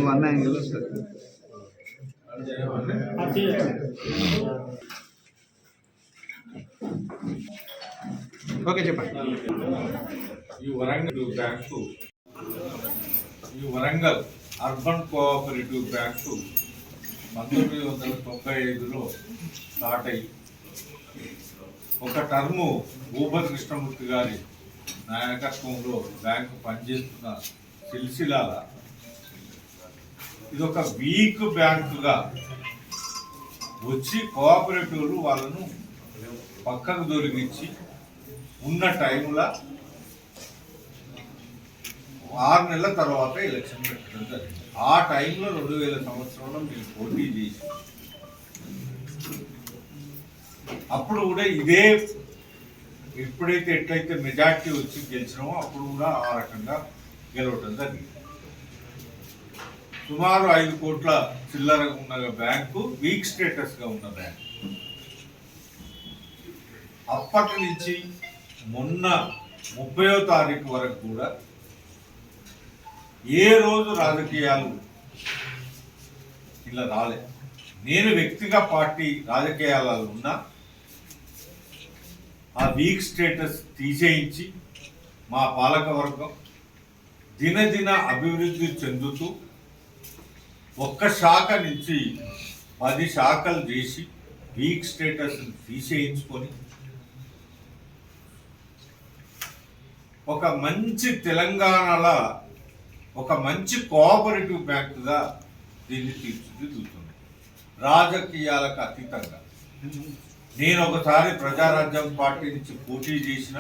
One angle okay చెప్పండి. ఈ Warangal bank Warangal urban cooperative bank 1995లో స్టార్ట్ అయ్యి ఒక టర్ము భూపతి కృష్ణమూర్తి గారి నాయకత్వంలో బ్యాంకు పనిచేస్తున్న సిల్సిలాల ఇది ఒక వీక్ బ్యాంకుగా వచ్చి కోఆపరేటివ్లు వాళ్ళను పక్కకు దొరికించి ఉన్న టైంలో 6 నెలల తర్వాత ఎలక్షన్ పెట్టడం జరిగింది. ఆ టైంలో 2000 సంవత్సరంలో మీరు పోటీ చేసి అప్పుడు కూడా ఇదే ఎప్పుడైతే ఎట్లయితే మెజార్టీ వచ్చి గెలిచినామో అప్పుడు కూడా ఆ రకంగా గెలవటం జరిగింది. సుమారు 5 కోట్ల చిల్లర ఉన్న బ్యాంకు వీక్ స్టేటస్గా ఉన్న బ్యాంకు అప్పటి నుంచి మొన్న 30వ తారీఖు వరకు కూడా ఏ రోజు రాజకీయాలు ఇలా రాలే. నేను వ్యక్తిగత పార్టీ రాజకీయాలలో ఉన్నా ఆ వీక్ స్టేటస్ తీసేయించి మా పాలకవర్గం దినదిన అభివృద్ధి చెందుతూ ఒక్క శాఖ నుంచి 10 శాఖలు చేసి వీక్ స్టేటస్ తీసేయించుకొని ఒక మంచి తెలంగాణలో ఒక మంచి కోఆపరేటివ్ బ్యాంకుగా దీన్ని తీర్చిదిద్దుతుంది. రాజకీయాలకు అతీతంగా నేను ఒకసారి ప్రజారాజ్యం పార్టీ నుంచి పోటీ చేసిన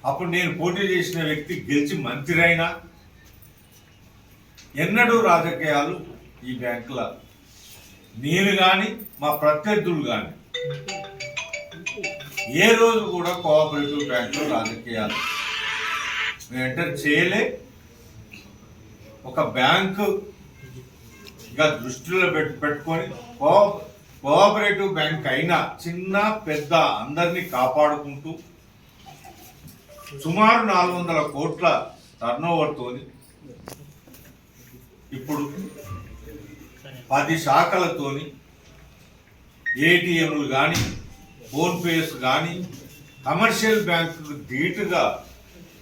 అప్పుడు నేను పోటీ చేసిన వ్యక్తి గెలిచి మంత్రి అయినా ఎన్నడూ రాజకీయాలు ఈ బ్యాంకుల నేను కానీ మా ప్రత్యర్థులు కానీ ఏ రోజు కూడా కోఆపరేటివ్ బ్యాంకులో రాజకీయాలు మేము ఎంటర్ చేయలే. ఒక బ్యాంకుగా దృష్టిలో పెట్టుకొని కోఆపరేటివ్ బ్యాంక్ అయినా చిన్న పెద్ద అందరినీ కాపాడుకుంటూ సుమారు 400 కోట్ల టర్నోవర్తోని ఇప్పుడు 10 శాఖలతోని ఏటీఎంలు కానీ ఫోన్పేస్ కానీ కమర్షియల్ బ్యాంకు ధీటుగా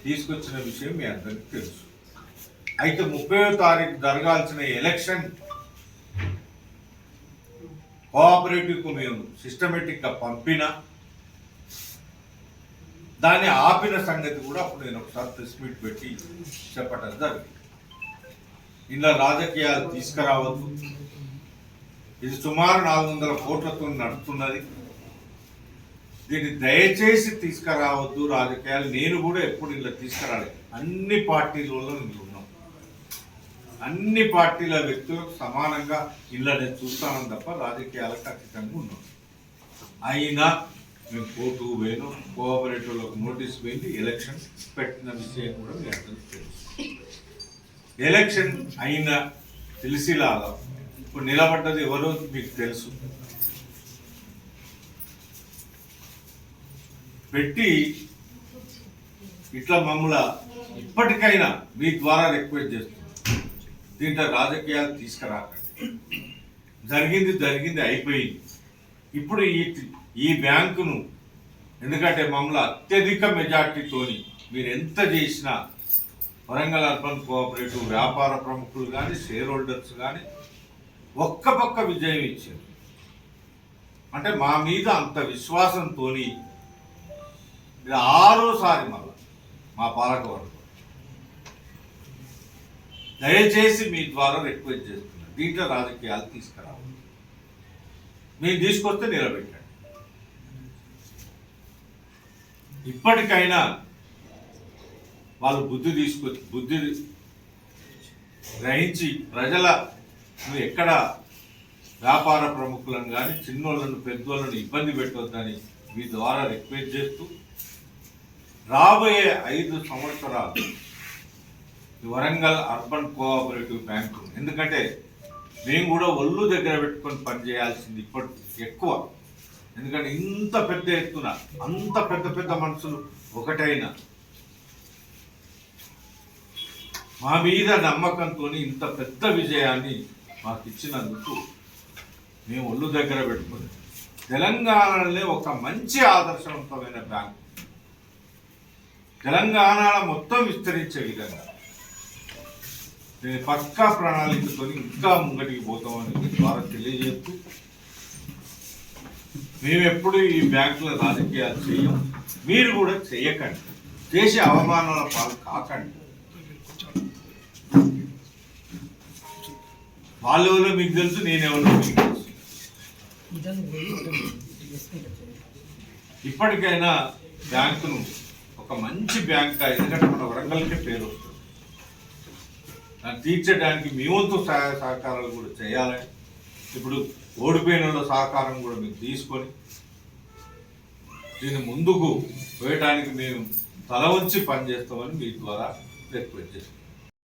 తీసుకొచ్చిన విషయం మీ అందరికీ తెలుసు. అయితే 30వ తారీఖు జరగాల్సిన ఎలక్షన్ కోఆపరేటివ్కు మేము సిస్టమేటిక్గా పంపిన దాన్ని ఆపిన సంగతి కూడా అప్పుడు నేను ఒకసారి ప్రెస్ మీట్ పెట్టి చెప్పటం జరిగింది. ఇలా రాజకీయాలు తీసుకురావద్దు, ఇది సుమారు 400 కోట్లతో నడుస్తున్నది, దీన్ని దయచేసి తీసుకురావద్దు రాజకీయాలు. నేను కూడా ఎప్పుడు ఇలా తీసుకురాలేదు. అన్ని పార్టీలలో నేను ఉన్నాం, అన్ని పార్టీల వ్యక్తులకు సమానంగా ఇలా నేను చూస్తానని తప్ప రాజకీయాలకు ఖచ్చితంగా ఉన్నాం. అయినా మేము కోర్టు పోయినాం, కోఆపరేటివ్లకు నోటీస్ పోయింది, ఎలక్షన్ పెట్టిన విషయం కూడా మీ అందరికీ తెలుసు. ఎలక్షన్ అయిన తెలిసిలాగా ఇప్పుడు నిలబడ్డది ఎవరో మీకు తెలుసు. పెట్టి ఇట్లా మమ్మల్ని ఇప్పటికైనా మీ ద్వారా రిక్వెస్ట్ చేస్తున్నాం, దీంట్లో రాజకీయాలు తీసుకురాకండి. జరిగింది అయిపోయింది. ఇప్పుడు ఈ బ్యాంకును ఎందుకంటే మమ్మల్ని అత్యధిక మెజార్టీతోని మీరు ఎంత చేసినా వరంగల్ అర్బన్ కోఆపరేటివ్ వ్యాపార ప్రముఖులు కానీ షేర్ హోల్డర్స్ కానీ ఒక్క పక్క విజయం ఇచ్చారు. అంటే మా మీద అంత విశ్వాసంతో ఇది 6వసారి మళ్ళా మా పాలకవర్గం దయచేసి మీ ద్వారా రిక్వెస్ట్ చేస్తున్నారు, దీంట్లో రాజకీయాలు తీసుకురావాలి. మీరు తీసుకొస్తే నిలబెట్టండి. ఇప్పటికైనా వాళ్ళు బుద్ధి గ్రహించి నువ్వు ఎక్కడ వ్యాపార ప్రముఖులను కానీ చిన్నోళ్ళను పెద్దోళ్ళను ఇబ్బంది పెట్టవద్దని మీ ద్వారా రిక్వెస్ట్ చేస్తూ రాబోయే 5 సంవత్సరాలు ఈ వరంగల్ అర్బన్ కోఆపరేటివ్ బ్యాంకు. ఎందుకంటే మేము కూడా ఒళ్ళు దగ్గర పెట్టుకొని పనిచేయాల్సింది ఇప్పటి ఎక్కువ. ఎందుకంటే ఇంత పెద్ద ఎత్తున అంత పెద్ద పెద్ద మనుషులు ఒకటైనా మా మీద నమ్మకంతో ఇంత పెద్ద విజయాన్ని మాకు ఇచ్చినందుకు మేము ఒళ్ళు దగ్గర పెట్టుకుని తెలంగాణలో ఒక మంచి ఆదర్శవంతమైన బ్యాంకు తెలంగాణలో మొత్తం విస్తరించే విధంగా నేను పక్కా ప్రణాళికతో ఇంకా ముంగటికి పోతామని మీ ద్వారా తెలియజేస్తూ, మేము ఎప్పుడు ఈ బ్యాంకుల రాజకీయాలు చేయం, మీరు కూడా చేయకండి, చేసే అవమానాల పాలు కాకండి. వాళ్ళు మీకు తెలుసు, నేనెవరో మీకు తెలుసు. ఇప్పటికైనా బ్యాంకును ఒక మంచి బ్యాంక్, ఎందుకంటే మన వరంగల్కే పేరు వస్తుంది, దాన్ని తీర్చడానికి మీ వంతు సహాయ సహకారాలు కూడా చేయాలని, ఇప్పుడు ఓడిపోయిన సహకారం కూడా మేము తీసుకొని దీన్ని ముందుకు పోయడానికి మేము తల వంచి పనిచేస్తామని మీ ద్వారా రిక్వెస్ట్ చేస్తాం.